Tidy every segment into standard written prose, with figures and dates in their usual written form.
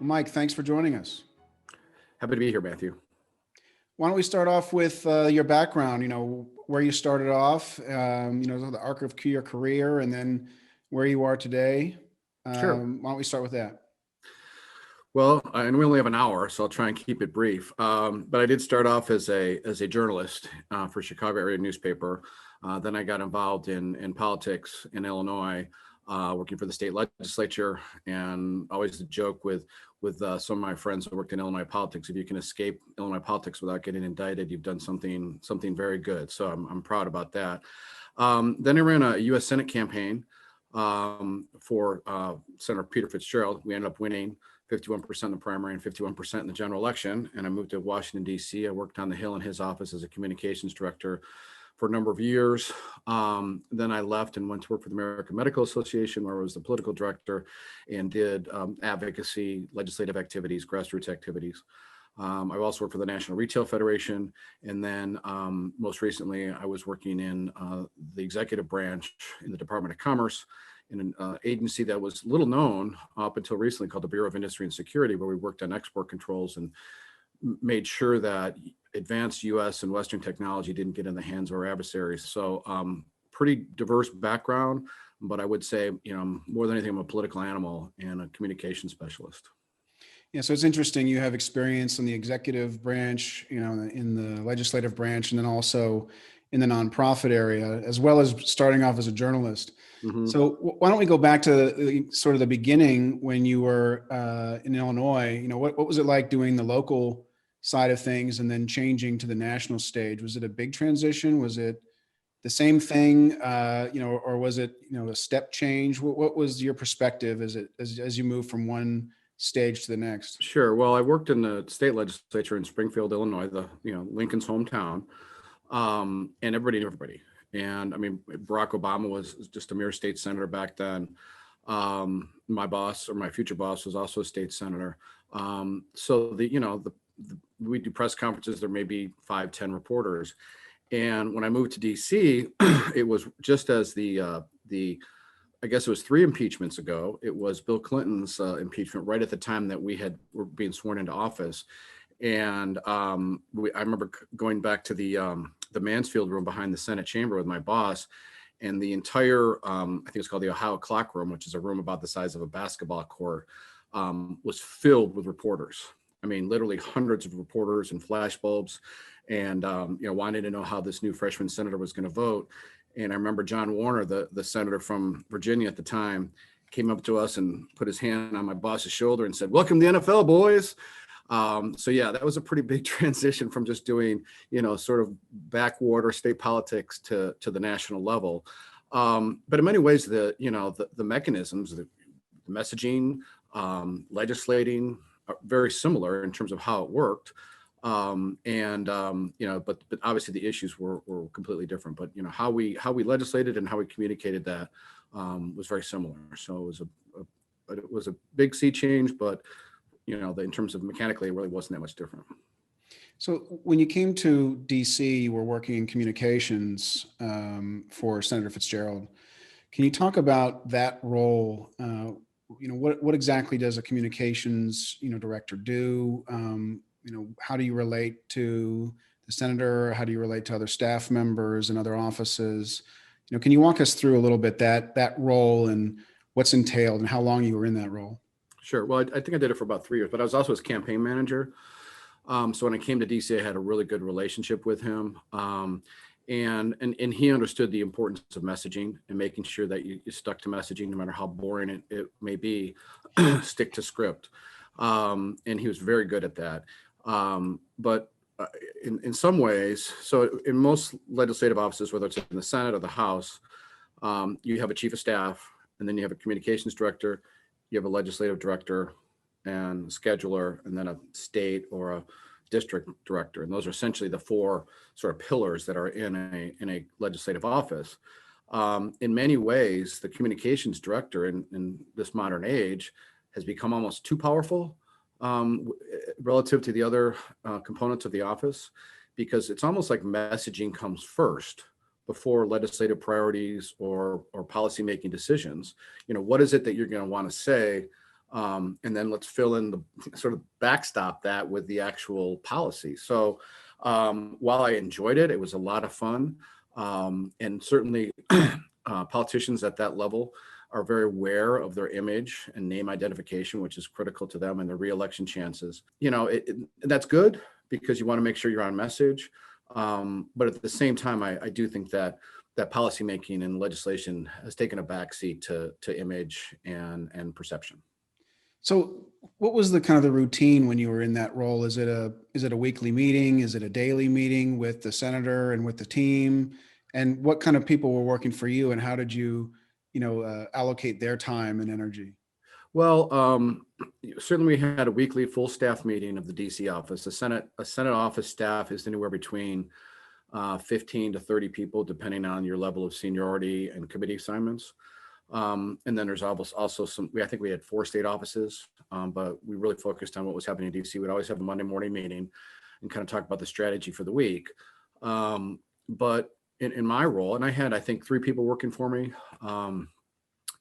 Mike, thanks for joining us. Happy to be here, Matthew. Why don't we start off with your background, where you started off, the arc of your career, and then where you are today. Sure. Why don't we start with that? Well, and we only have an hour, so I'll try and keep it brief. But I did start off as a journalist for Chicago area newspaper. Then I got involved in politics in Illinois, working for the state legislature, and always a joke with some of my friends who worked in Illinois politics. If you can escape Illinois politics without getting indicted, you've done something very good. So I'm proud about that. Then I ran a U.S. Senate campaign for Senator Peter Fitzgerald. We ended up winning 51% in the primary and 51% in the general election. And I moved to Washington, D.C. I worked on the Hill in his office as a communications director for a number of years. Then I left and went to work for the American Medical Association, where I was the political director and did advocacy, legislative activities, grassroots activities. I also worked for the National Retail Federation. And then most recently, I was working in the executive branch in the Department of Commerce, in an agency that was little known up until recently, called the Bureau of Industry and Security, where we worked on export controls and made sure that advanced U.S. and Western technology didn't get in the hands of our adversaries. So pretty diverse background, but I would say, more than anything, I'm a political animal and a communication specialist. Yeah, so it's interesting. You have experience in the executive branch, in the legislative branch, and then also in the nonprofit area, as well as starting off as a journalist. Mm-hmm. So why don't we go back to sort of the beginning when you were in Illinois? What was it like doing the local side of things and then changing to the national stage? Was it a big transition? Was it the same thing, or was it, a step change? What was your perspective as you moved from one stage to the next? Sure. Well, I worked in the state legislature in Springfield, Illinois, Lincoln's hometown, and everybody knew everybody. And I mean, Barack Obama was just a mere state senator back then. My boss, or my future boss, was also a state senator. So we do press conferences. There may be 5-10 reporters. And when I moved to DC, it was just as I guess it was 3 impeachments ago. It was Bill Clinton's impeachment right at the time that were being sworn into office. And I remember going back to the Mansfield room behind the Senate chamber with my boss, and the entire, I think it's called the Ohio Clock Room, which is a room about the size of a basketball court, was filled with reporters. I mean, literally hundreds of reporters and flashbulbs, and wanted to know how this new freshman senator was going to vote. And I remember John Warner, the senator from Virginia at the time, came up to us and put his hand on my boss's shoulder and said, "Welcome to the NFL, boys." So yeah, that was a pretty big transition from just doing, sort of backwater state politics to the national level. But in many ways, the mechanisms, the messaging, legislating are very similar in terms of how it worked. But obviously the issues were completely different. But how we legislated and how we communicated that was very similar. So it was a big sea change, but in terms of mechanically, it really wasn't that much different. So when you came to DC, you were working in communications for Senator Fitzgerald. Can you talk about that role? What exactly does a communications director do? How do you relate to the senator? How do you relate to other staff members and other offices? Can you walk us through a little bit that role and what's entailed and how long you were in that role? Sure. Well, I think I did it for about 3 years, but I was also his campaign manager. So when I came to DC, I had a really good relationship with him. And he understood the importance of messaging and making sure that you stuck to messaging, no matter how boring it may be, stick to script. And he was very good at that. But in some ways, so in most legislative offices, whether it's in the Senate or the House, you have a chief of staff, and then you have a communications director, you have a legislative director and a scheduler, and then a state or a district director. And those are essentially the 4 sort of pillars that are in a legislative office. In many ways, the communications director in this modern age has become almost too powerful relative to the other components of the office, because it's almost like messaging comes first before legislative priorities or policymaking decisions. What is it that you're going to want to say And then let's fill in the sort of backstop that with the actual policy. So while I enjoyed it, it was a lot of fun. And certainly politicians at that level are very aware of their image and name identification, which is critical to them and their reelection chances. That's good because you want to make sure you're on message. But at the same time, I do think that policymaking and legislation has taken a backseat to image and perception. So what was the kind of the routine when you were in that role? Is it a weekly meeting? Is it a daily meeting with the senator and with the team? And what kind of people were working for you, and how did you, allocate their time and energy? Well, certainly we had a weekly full staff meeting of the DC office. A Senate office staff is anywhere between 15 to 30 people, depending on your level of seniority and committee assignments. And then there's also I think we had 4 state offices, but we really focused on what was happening in DC. We'd always have a Monday morning meeting and kind of talk about the strategy for the week. But in my role, and I had, I think, 3 people working for me.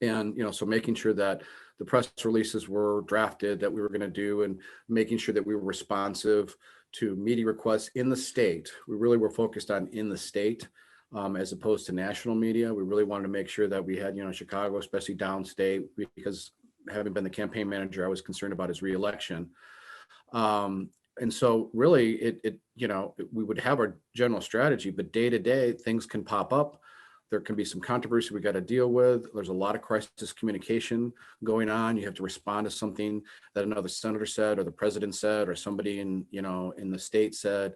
And, so making sure that the press releases were drafted that we were going to do, and making sure that we were responsive to media requests in the state. We really were focused on in the state. As opposed to national media. We really wanted to make sure that we had, Chicago, especially downstate, because having been the campaign manager, I was concerned about his reelection. And so really we would have our general strategy, but day to day things can pop up. There can be some controversy we got to deal with. There's a lot of crisis communication going on. You have to respond to something that another senator said, or the president said, or somebody in the state said.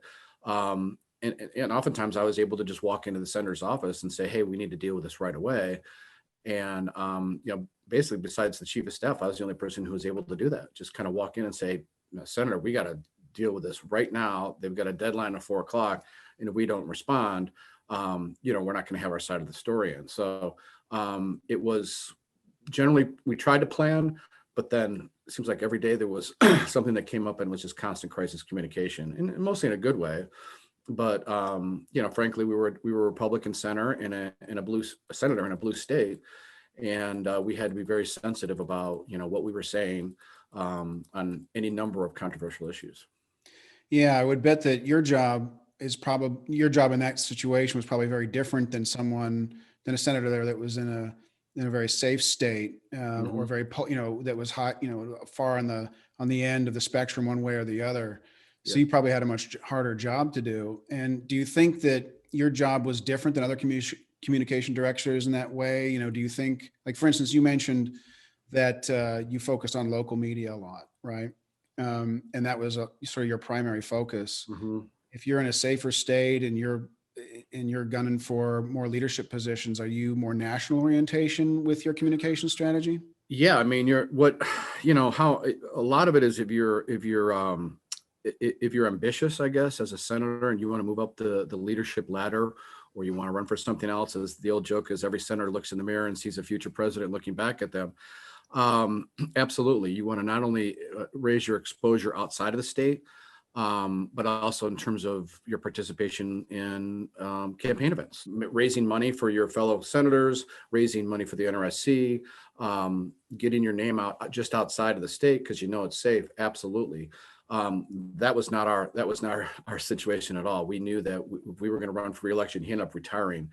And oftentimes I was able to just walk into the senator's office and say, hey, we need to deal with this right away. And, basically besides the chief of staff, I was the only person who was able to do that. Just kind of walk in and say, Senator, we got to deal with this right now. They've got a deadline of 4:00. And if we don't respond, we're not going to have our side of the story in. So it was generally, we tried to plan, but then it seems like every day there was something that came up and was just constant crisis communication, and mostly in a good way. But frankly, we were a Republican senator in a blue senator in a blue state, and we had to be very sensitive about what we were saying on any number of controversial issues. Yeah, I would bet that your job in that situation was probably very different than a senator there that was in a very safe state, or very that was hot, far on the end of the spectrum one way or the other. So you probably had a much harder job to do. And do you think that your job was different than other communication directors in that way? Do you think, like, for instance, you mentioned that you focused on local media a lot, right? And that was sort of your primary focus. Mm-hmm. If you're in a safer state and you're gunning for more leadership positions, are you more national orientation with your communication strategy? Yeah, I mean, how a lot of it is if you're ambitious, I guess, as a senator, and you want to move up the leadership ladder, or you want to run for something else, as the old joke is, every senator looks in the mirror and sees a future president looking back at them. Absolutely. You want to not only raise your exposure outside of the state, but also in terms of your participation in campaign events, raising money for your fellow senators, raising money for the NRSC, getting your name out just outside of the state because it's safe. Absolutely. That was not our situation at all. We knew that if we were going to run for re-election, he ended up retiring,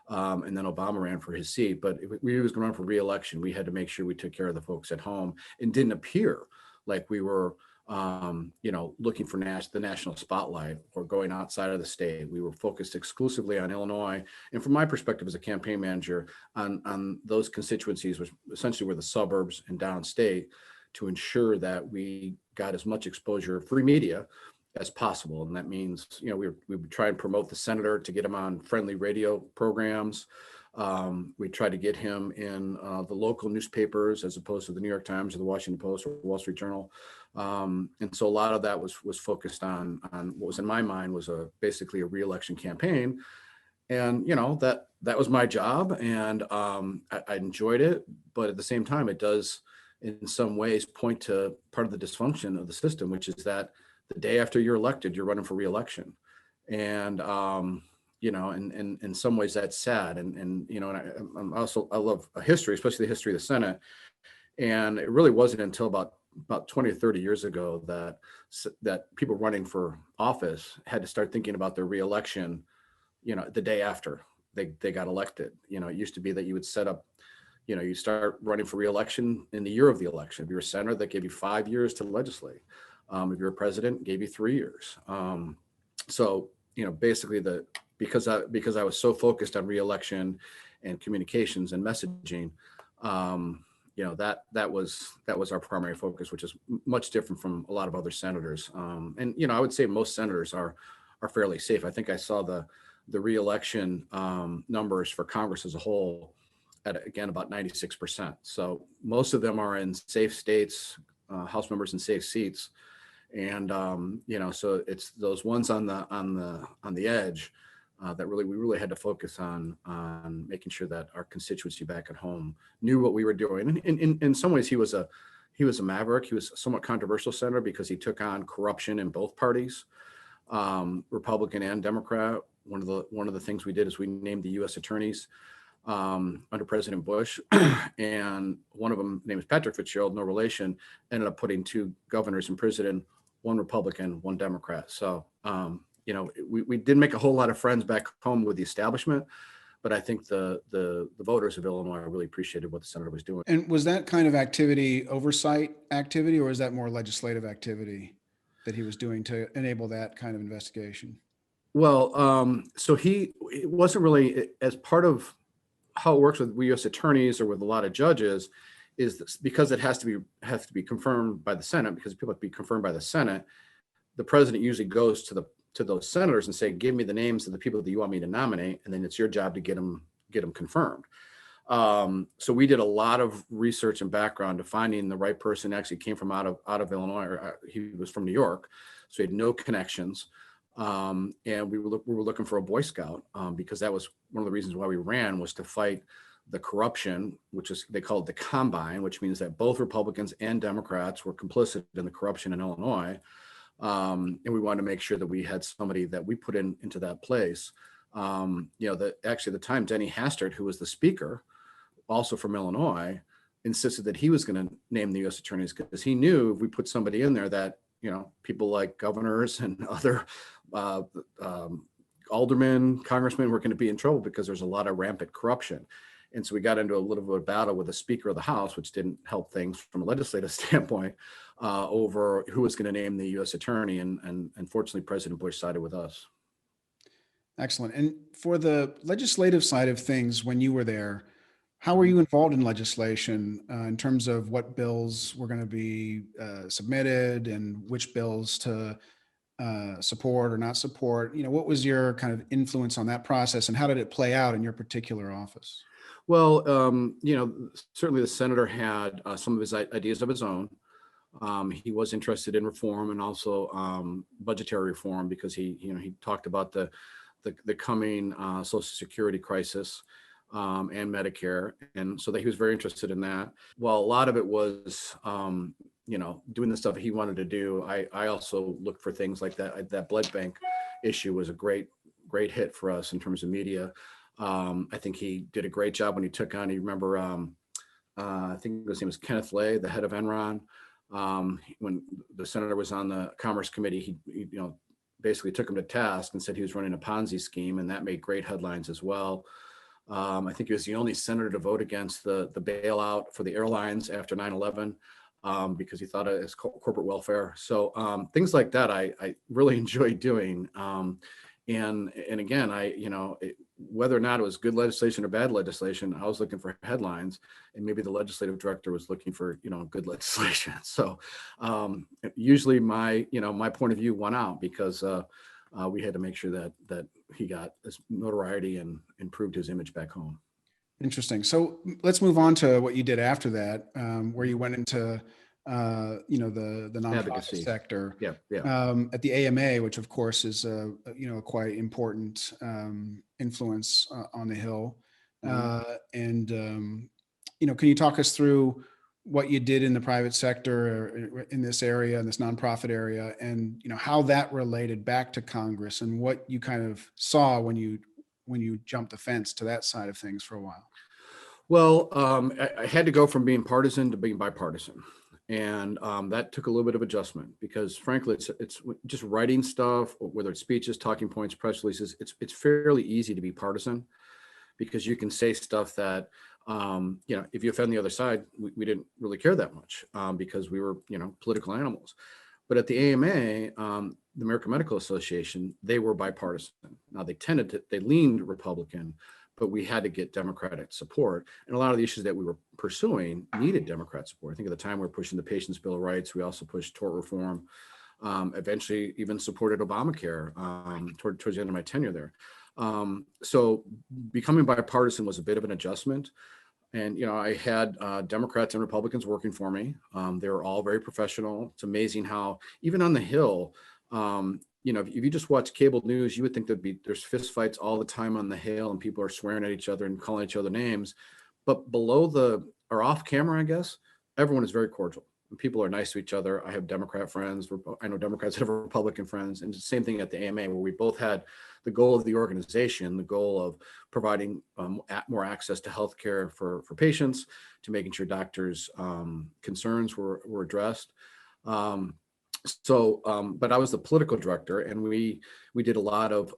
and then Obama ran for his seat. But if we was going to run for re-election, we had to make sure we took care of the folks at home and didn't appear like we were, looking for the national spotlight or going outside of the state. We were focused exclusively on Illinois, and from my perspective as a campaign manager, on those constituencies, which essentially were the suburbs and downstate, to ensure that we got as much exposure, free media, as possible. And that means, we would try and promote the senator to get him on friendly radio programs. We tried to get him in the local newspapers as opposed to the New York Times or the Washington Post or Wall Street Journal. And so a lot of that was focused on what was in my mind was basically a re-election campaign. And, that was my job, and I enjoyed it. But at the same time, it does in some ways point to part of the dysfunction of the system, which is that the day after you're elected, you're running for re-election. And, in some ways that's sad. And I love a history, especially the history of the Senate. And it really wasn't until about 20 or 30 years ago that people running for office had to start thinking about their reelection, the day after they got elected. It used to be that you would set up, you start running for reelection in the year of the election. If you're a senator, that gave you 5 years to legislate. If you're a president, gave you 3 years. So, basically because I was so focused on reelection and communications and messaging, that was our primary focus, which is much different from a lot of other senators. And I would say most senators are fairly safe. I think I saw the reelection numbers for Congress as a whole at, again, about 96%. So most of them are in safe states, House members in safe seats, and so it's those ones on the edge that we really had to focus on making sure that our constituency back at home knew what we were doing. And in some ways, he was a maverick. He was a somewhat controversial senator because he took on corruption in both parties, Republican and Democrat. One of the things we did is we named the U.S. attorneys under President Bush, and one of them, named Patrick Fitzgerald, no relation, ended up putting 2 governors in prison, one Republican, one Democrat. So we didn't make a whole lot of friends back home with the establishment, but I think the voters of Illinois really appreciated what the senator was doing. And was that kind of activity oversight activity, or is that more legislative activity that he was doing to enable that kind of investigation? Well, so it wasn't really as part of how it works with U.S. attorneys or with a lot of judges, is this, because it has to be confirmed by the Senate, because people have to be confirmed by the Senate. The president usually goes to those senators and say, give me the names of the people that you want me to nominate, and then it's your job to get them confirmed. So we did a lot of research and background to finding the right person. Actually came from out of Illinois, or he was from New York, so he had no connections. And we were looking for a Boy Scout, because that was one of the reasons why we ran, was to fight the corruption, which is, they call it the combine, which means that both Republicans and Democrats were complicit in the corruption in Illinois. And we wanted to make sure that we had somebody that we put into that place. That actually at the time, Denny Hastert, who was the speaker, also from Illinois, insisted that he was going to name the U.S. attorneys, because he knew if we put somebody in there that, people like governors and other aldermen, congressmen were going to be in trouble, because there's a lot of rampant corruption. And so we got into a little bit of battle with the Speaker of the House, which didn't help things from a legislative standpoint, over who was going to name the U.S. attorney. And unfortunately, President Bush sided with us. Excellent. And for the legislative side of things, when you were there, how were you involved in legislation in terms of what bills were going to be submitted and which bills to support or not support? What was your kind of influence on that process, and how did it play out in your particular office? Well, certainly the senator had some of his ideas of his own. He was interested in reform, and also budgetary reform, because he talked about the coming Social Security crisis and Medicare, and so that he was very interested in that. Well, a lot of it was doing the stuff he wanted to do. I also looked for things like that blood bank issue was a great hit for us in terms of media. I think he did a great job when he took on, you remember, I think his name was Kenneth Lay, the head of Enron. When the senator was on the Commerce Committee, he basically took him to task and said he was running a Ponzi scheme, and that made great headlines as well. I think he was the only senator to vote against the bailout for the airlines after 9/11, because he thought it was corporate welfare. So things like that I really enjoyed doing. And again, whether or not it was good legislation or bad legislation, I was looking for headlines, and maybe the legislative director was looking for good legislation. So usually my point of view won out, because we had to make sure that he got his notoriety and improved his image back home. Interesting. So let's move on to what you did after that, where you went into the nonprofit Advocacy sector. Yeah. At the AMA, which of course is a quite important influence on the Hill. And can you talk us through what you did in the private sector in this area, in this nonprofit area, and how that related back to Congress, and what you kind of saw when you jumped the fence to that side of things for a while? Well, I had to go from being partisan to being bipartisan. And that took a little bit of adjustment because frankly, it's just writing stuff, whether it's speeches, talking points, press releases, it's fairly easy to be partisan because you can say stuff that, if you offend the other side, we didn't really care that much because we were, political animals. But at the AMA, the American Medical Association, they were bipartisan. Now they leaned Republican, but we had to get Democratic support. And a lot of the issues that we were pursuing needed Democrat support. I think at the time we were pushing the Patient's Bill of Rights. We also pushed tort reform, eventually even supported Obamacare towards the end of my tenure there. So becoming bipartisan was a bit of an adjustment. And, I had Democrats and Republicans working for me. They were all very professional. It's amazing how even on the Hill, if you just watch cable news, you would think there's fist fights all the time on the Hill and people are swearing at each other and calling each other names. But below or off camera, I guess, everyone is very cordial. And people are nice to each other. I have Democrat friends. I know Democrats that have Republican friends. And it's the same thing at the AMA, where we both had the goal of the organization, the goal of providing more access to healthcare for patients, to making sure doctors' concerns were addressed. But I was the political director, and we did a lot of,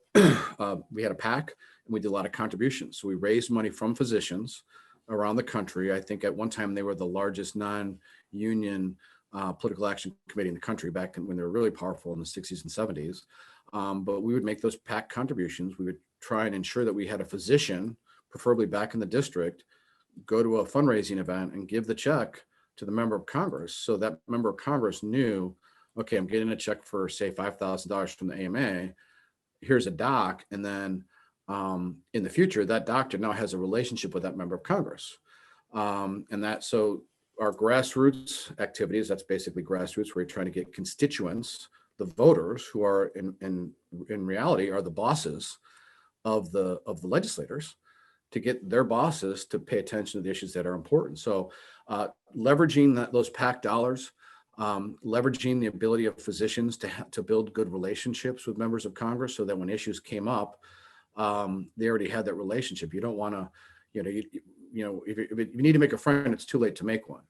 we had a PAC, and we did a lot of contributions. So we raised money from physicians around the country. I think at one time they were the largest non-union political action committee in the country back when they were really powerful in the 60s and 70s. But we would make those PAC contributions. We would try and ensure that we had a physician, preferably back in the district, go to a fundraising event and give the check to the member of Congress. So that member of Congress knew, okay, I'm getting a check for, say, $5,000 from the AMA. Here's a doc. And then in the future, that doctor now has a relationship with that member of Congress. So our grassroots activities, that's basically grassroots, where you're trying to get constituents, the voters who are in reality are the bosses of the legislators, to get their bosses to pay attention to the issues that are important. So leveraging those PAC dollars, leveraging the ability of physicians to build good relationships with members of Congress, so that when issues came up, they already had that relationship. You don't want to, if you need to make a friend, it's too late to make one.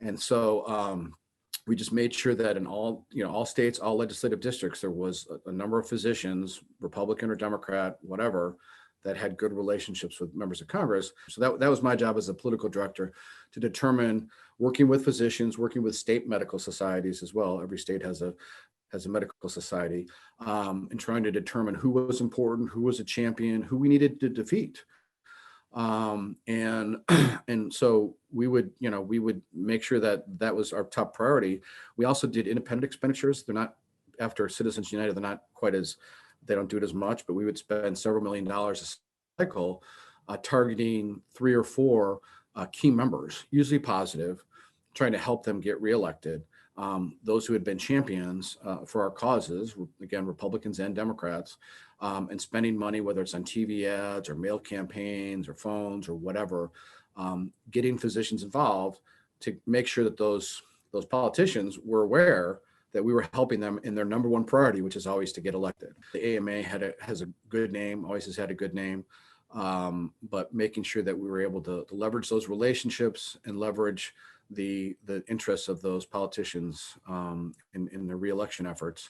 And so we just made sure that in all states, all legislative districts, there was a number of physicians, Republican or Democrat, whatever, that had good relationships with members of Congress. So that was my job as a political director, to determine, working with physicians, working with state medical societies as well. Every state has a medical society, and trying to determine who was important, who was a champion, who we needed to defeat. And so we would make sure that was our top priority. We also did independent expenditures. They're not, after Citizens United, they don't do it as much, but we would spend several $1 million a cycle targeting 3 or 4 key members, usually positive, trying to help them get reelected. Those who had been champions for our causes, again, Republicans and Democrats, and spending money, whether it's on TV ads or mail campaigns or phones or whatever, getting physicians involved to make sure that those politicians were aware that we were helping them in their number one priority, which is always to get elected. The AMA has a good name, always has had a good name, but making sure that we were able to leverage those relationships and leverage the interests of those politicians in their reelection efforts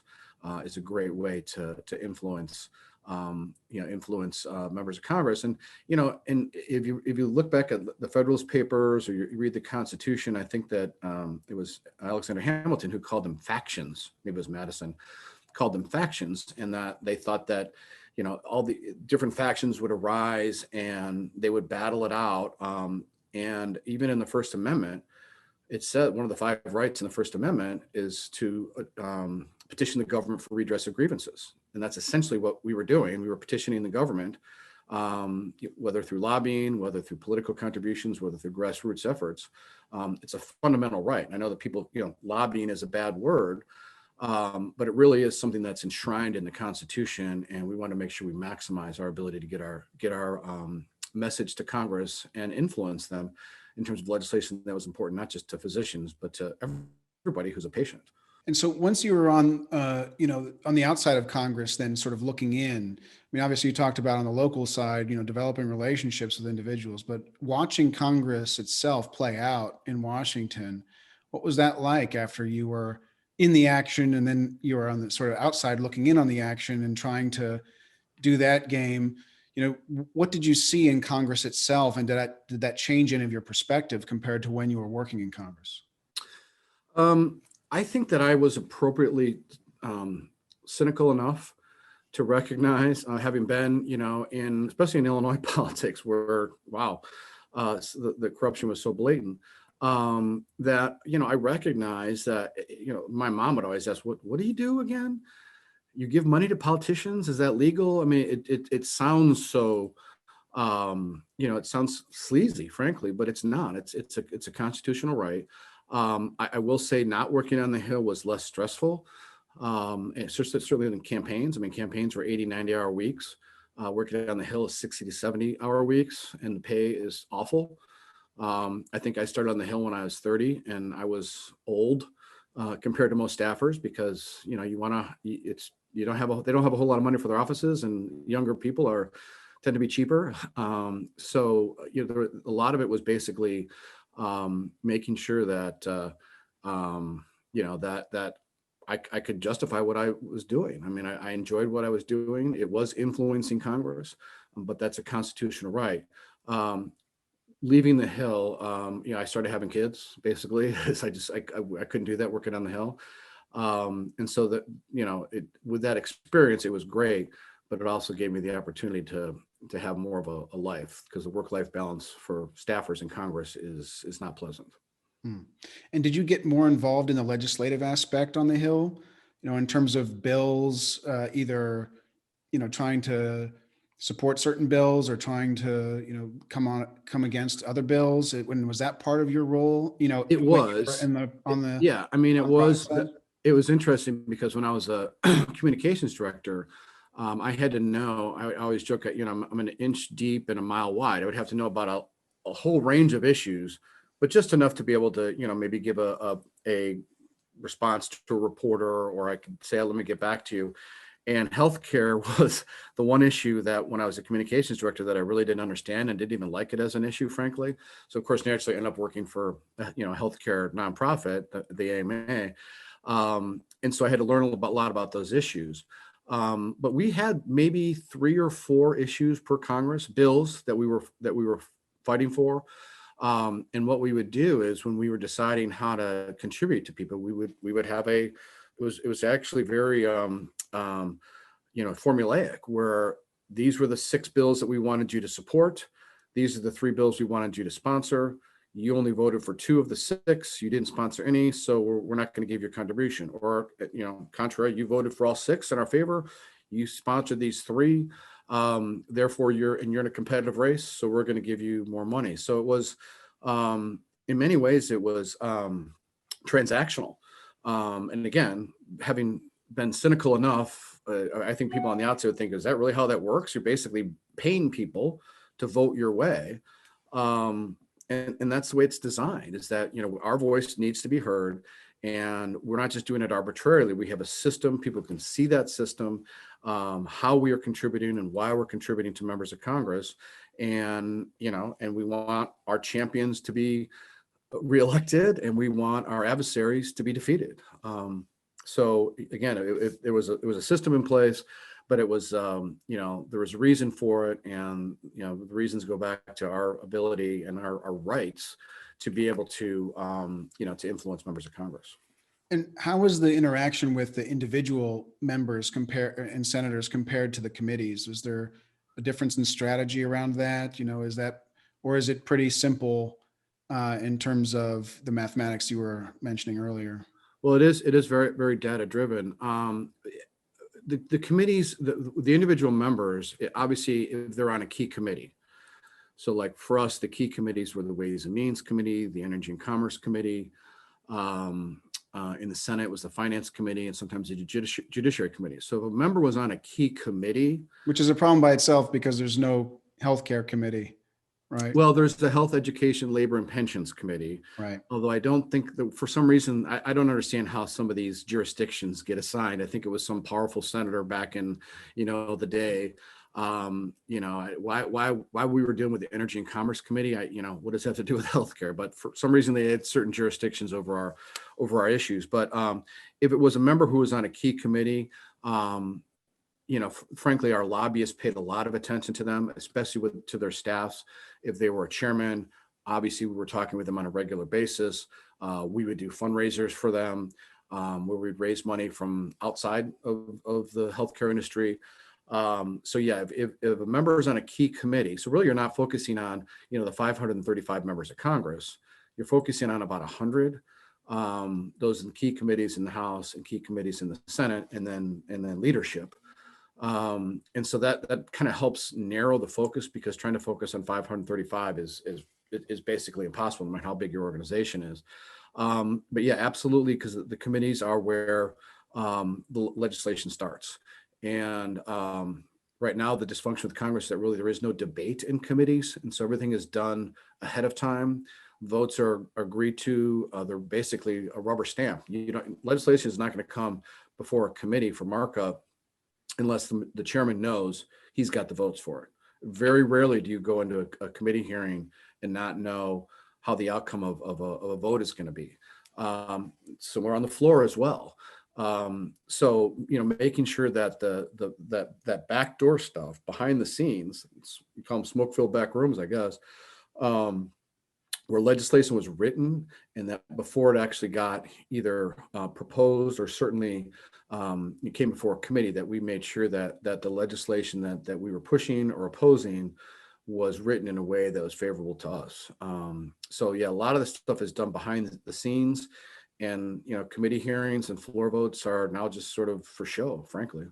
is a great way to influence members of Congress. And if you look back at the Federalist Papers, or you read the Constitution, I think that it was Alexander Hamilton who called them factions. Maybe it was Madison, called them factions, and that they thought that all the different factions would arise and they would battle it out. And even in the First Amendment, it said one of the 5 rights in the First Amendment is to petition the government for redress of grievances. And that's essentially what we were doing. We were petitioning the government, whether through lobbying, whether through political contributions, whether through grassroots efforts. It's a fundamental right. I know that people, lobbying is a bad word, but it really is something that's enshrined in the Constitution. And we want to make sure we maximize our ability to get our message to Congress and influence them in terms of legislation that was important, not just to physicians, but to everybody who's a patient. And so once you were on, on the outside of Congress, then sort of looking in, I mean, obviously you talked about on the local side, developing relationships with individuals, but watching Congress itself play out in Washington, what was that like after you were in the action and then you were on the sort of outside looking in on the action and trying to do that game? What did you see in Congress itself, and did that change any of your perspective compared to when you were working in Congress? I think that I was appropriately cynical enough to recognize, having been, especially in Illinois politics, where wow, the corruption was so blatant, that I recognize that my mom would always ask, "What do you do again? You give money to politicians? Is that legal?" I mean, it sounds so. It sounds sleazy, frankly, but it's not. It's a constitutional right. I will say not working on the Hill was less stressful. And certainly in campaigns. I mean, campaigns were 80, 90-hour weeks. Working on the Hill is 60 to 70-hour weeks, and the pay is awful. I think I started on the Hill when I was 30, and I was old compared to most staffers because, they don't have a whole lot of money for their offices, and younger people tend to be cheaper. So a lot of it was basically making sure that that I could justify what I was doing. I mean, I enjoyed what I was doing. It was influencing Congress, but that's a constitutional right. Leaving the Hill, I started having kids basically. I couldn't do that working on the Hill. And so that, with that experience, it was great, but it also gave me the opportunity to have more of a life, because the work-life balance for staffers in Congress is not pleasant. And did you get more involved in the legislative aspect on the Hill, in terms of bills, either, trying to support certain bills or trying to, come against other bills? Was that part of your role? It was yeah. I mean, it was interesting because when I was a communications director, I had to know. I always joke that I'm an inch deep and a mile wide. I would have to know about a whole range of issues, but just enough to be able to maybe give a response to a reporter, or I could say, let me get back to you. And healthcare was the one issue that when I was a communications director that I really didn't understand and didn't even like it as an issue, frankly. So of course, naturally, I ended up working for healthcare nonprofit, the AMA, and so I had to learn a lot about those issues. But we had maybe 3 or 4 issues per Congress, bills that we were fighting for. And what we would do is, when we were deciding how to contribute to people, we would have it was actually very formulaic, where these were the 6 bills that we wanted you to support. These are the 3 bills we wanted you to sponsor. You only voted for 2 of the 6. You didn't sponsor any, so we're not going to give your contribution. Or, contrary, you voted for all 6 in our favor. You sponsored these 3. Therefore, you're in a competitive race, so we're going to give you more money. So it was, in many ways, it was transactional. And again, having been cynical enough, I think people on the outside would think, is that really how that works? You're basically paying people to vote your way. And that's the way it's designed, is that, our voice needs to be heard, and we're not just doing it arbitrarily. We have a system. People can see that system, how we are contributing and why we're contributing to members of Congress. And, and we want our champions to be reelected, and we want our adversaries to be defeated. So again, it was a system in place, but it was, there was a reason for it. And, the reasons go back to our ability and our rights to be able to, to influence members of Congress. And how was the interaction with the individual members and senators compared to the committees? Was there a difference in strategy around that? Or is it pretty simple in terms of the mathematics you were mentioning earlier? Well, it is very, very data driven. The committees, the individual members, obviously, if they're on a key committee. So like for us, the key committees were the Ways and Means Committee, the Energy and Commerce Committee. In the Senate, it was the Finance Committee, and sometimes the Judiciary Committee. So if a member was on a key committee. Which is a problem by itself, because there's no healthcare committee. Right. Well, there's the Health, Education, Labor, and Pensions Committee. Right. Although I don't think that, for some reason, I don't understand how some of these jurisdictions get assigned. I think it was some powerful senator back in, the day. Why we were dealing with the Energy and Commerce Committee. What does that have to do with healthcare? But for some reason, they had certain jurisdictions over our issues. But if it was a member who was on a key committee, frankly, our lobbyists paid a lot of attention to them, especially to their staffs. If they were a chairman, obviously we were talking with them on a regular basis. We would do fundraisers for them, where we'd raise money from outside of the healthcare industry. So yeah, if a member is on a key committee, so really you're not focusing on, the 535 members of Congress, you're focusing on about 100. Those in key committees in the House and key committees in the Senate, and then leadership. And so that kind of helps narrow the focus, because trying to focus on 535 is basically impossible, no matter how big your organization is. But yeah, absolutely, because the committees are where the legislation starts. And right now, the dysfunction with Congress is that really there is no debate in committees, and so everything is done ahead of time. Votes are agreed to. They're basically a rubber stamp. Legislation is not going to come before a committee for markup unless the chairman knows he's got the votes for it. Very rarely do you go into a committee hearing and not know how the outcome of a vote is going to be. Somewhere on the floor as well. So making sure that that backdoor stuff behind the scenes, we call them smoke-filled back rooms, I guess, where legislation was written, and that before it actually got either proposed or certainly it came before a committee, that we made sure that the legislation that we were pushing or opposing was written in a way that was favorable to us. So yeah, a lot of the stuff is done behind the scenes, and committee hearings and floor votes are now just sort of for show, frankly.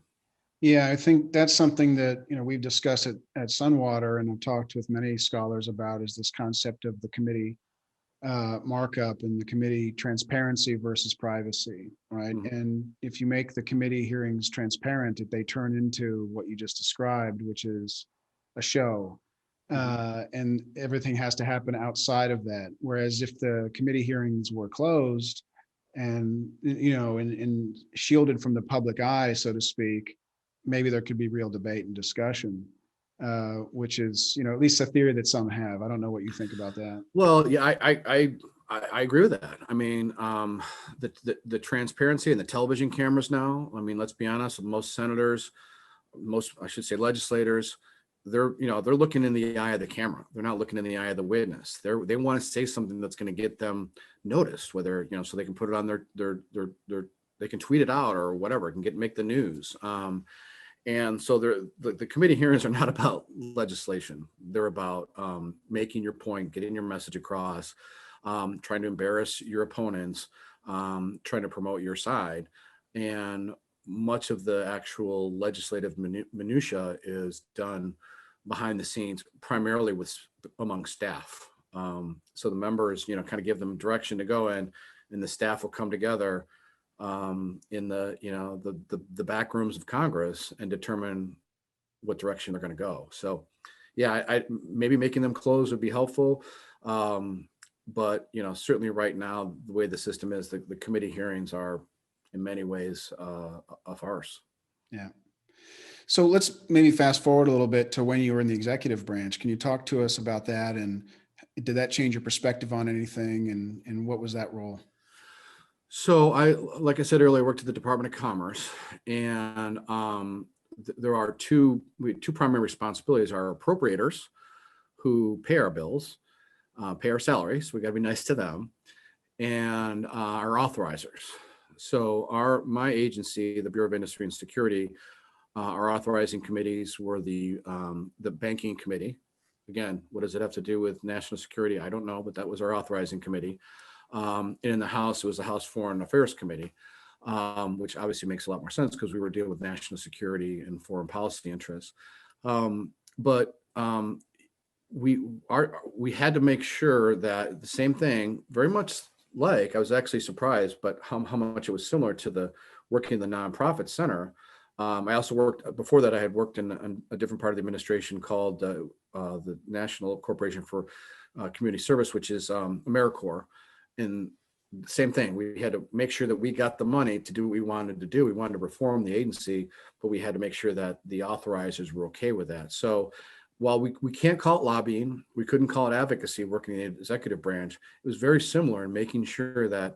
Yeah, I think that's something that, we've discussed at Sunwater, and I've talked with many scholars about, is this concept of the committee markup and the committee transparency versus privacy, right? Mhm. And if you make the committee hearings transparent, if they turn into what you just described, which is a show, and everything has to happen outside of that. Whereas if the committee hearings were closed and, and shielded from the public eye, so to speak, maybe there could be real debate and discussion, which is, at least a theory that some have. I don't know what you think about that. Well, yeah, I agree with that. I mean, the transparency and the television cameras now. I mean, let's be honest. Most senators, I should say legislators, they're looking in the eye of the camera. They're not looking in the eye of the witness. They want to say something that's going to get them noticed, whether so they can put it on their they can tweet it out or whatever, it can make the news. And so the committee hearings are not about legislation. They're about making your point, getting your message across, trying to embarrass your opponents, trying to promote your side. And much of the actual legislative minutia is done behind the scenes, primarily among staff. So the members, kind of give them direction to go in, and the staff will come together in the back rooms of Congress and determine what direction they're going to go. So yeah, I maybe making them close would be helpful. But certainly right now, the way the system is, the committee hearings are in many ways a farce. Yeah. So let's maybe fast forward a little bit to when you were in the executive branch. Can you talk to us about that? And did that change your perspective on anything? And what was that role? So like I said earlier, I worked at the Department of Commerce, and there are two primary responsibilities: our appropriators, who pay our bills, pay our salaries. We got to be nice to them, and our authorizers. So my agency, the Bureau of Industry and Security, our authorizing committees were the banking committee. Again, what does it have to do with national security? I don't know, but that was our authorizing committee. And in the House, it was the House Foreign Affairs Committee, which obviously makes a lot more sense because we were dealing with national security and foreign policy interests. But we had to make sure that the same thing, very much like, I was actually surprised, but how much it was similar to the working in the nonprofit center. I also worked, before that, I had worked in a different part of the administration called the National Corporation for Community Service, which is AmeriCorps. And same thing, we had to make sure that we got the money to do what we wanted to do. We wanted to reform the agency, but we had to make sure that the authorizers were okay with that. So while we can't call it lobbying, we couldn't call it advocacy working in the executive branch, it was very similar in making sure that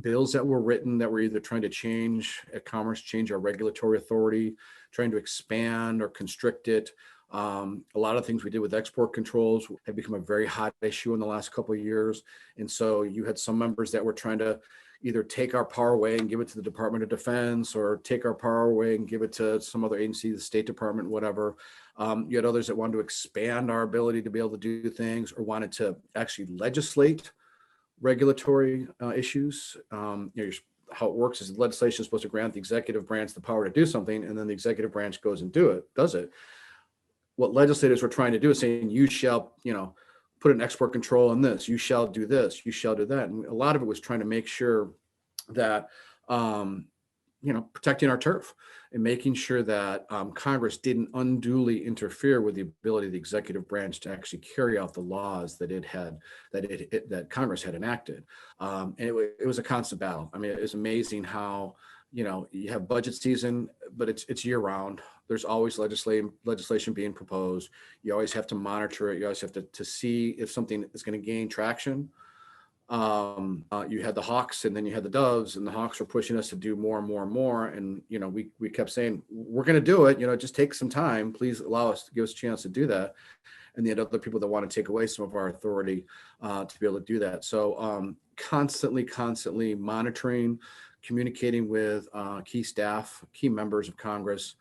bills that were written that were either trying to change at Commerce, change our regulatory authority, trying to expand or constrict it. A lot of things we did with export controls have become a very hot issue in the last couple of years. And so you had some members that were trying to either take our power away and give it to the Department of Defense, or take our power away and give it to some other agency, the State Department, whatever. You had others that wanted to expand our ability to be able to do things, or wanted to actually legislate regulatory issues. How it works is the legislation is supposed to grant the executive branch the power to do something, and then the executive branch goes and does it. What legislators were trying to do is saying, you shall, put an export control on this, you shall do this, you shall do that. And a lot of it was trying to make sure that, protecting our turf and making sure that Congress didn't unduly interfere with the ability of the executive branch to actually carry out the laws that that Congress had enacted. And it was a constant battle. I mean, it was amazing how, you have budget season, but it's year round. There's always legislation being proposed. You always have to monitor it. You always have to see if something is going to gain traction. You had the hawks, and then you had the doves, and the hawks were pushing us to do more and more and more. And, we kept saying, we're going to do it, just take some time, please give us a chance to do that. And you had other people that want to take away some of our authority to be able to do that. So constantly monitoring, communicating with key staff, key members of Congress,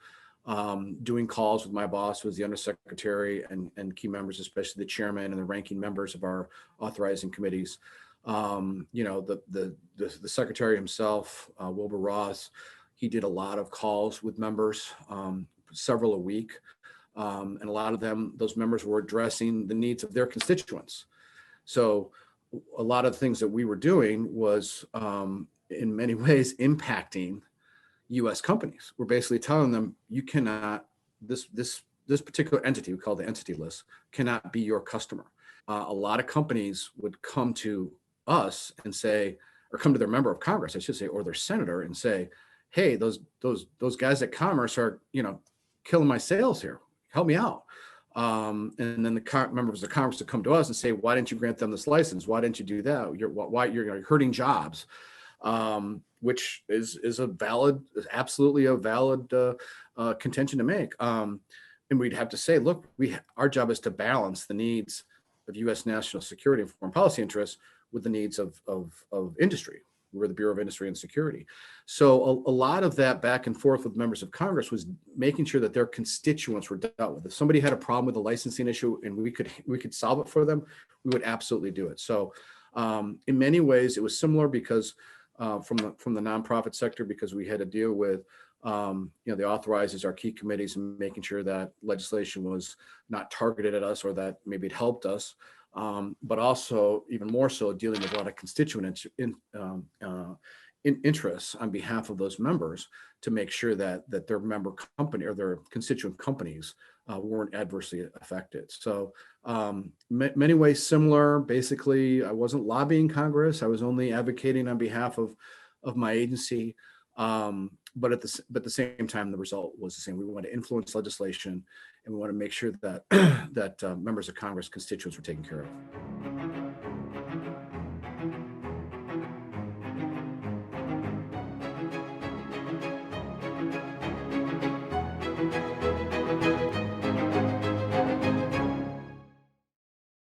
doing calls with my boss, who was the undersecretary, and key members, especially the chairman and the ranking members of our authorizing committees. The secretary himself, Wilbur Ross, he did a lot of calls with members, several a week. And a lot of those members were addressing the needs of their constituents. So a lot of the things that we were doing was, in many ways, impacting U.S. companies. We're basically telling them, you cannot, this particular entity, we call the entity list, cannot be your customer. A lot of companies would come to us and say, or come to their member of Congress, I should say, or their senator, and say, hey, those guys at Commerce are, killing my sales here. Help me out. And then the members of Congress would come to us and say, why didn't you grant them this license? Why didn't you do that? You're hurting jobs. Which is absolutely a valid contention to make. And we'd have to say, look, our job is to balance the needs of U.S. national security and foreign policy interests with the needs of industry. We're the Bureau of Industry and Security. So a lot of that back and forth with members of Congress was making sure that their constituents were dealt with. If somebody had a problem with a licensing issue and we could solve it for them, we would absolutely do it. So in many ways, it was similar because from the nonprofit sector, because we had to deal with the authorizers, our key committees, and making sure that legislation was not targeted at us or that maybe it helped us, but also even more so dealing with a lot of constituent interests on behalf of those members to make sure that their member company or their constituent companies weren't adversely affected. So many ways similar. Basically, I wasn't lobbying Congress. I was only advocating on behalf of my agency. But at the same time, the result was the same. We want to influence legislation, and we want to make sure that that members of Congress, constituents, were taken care of.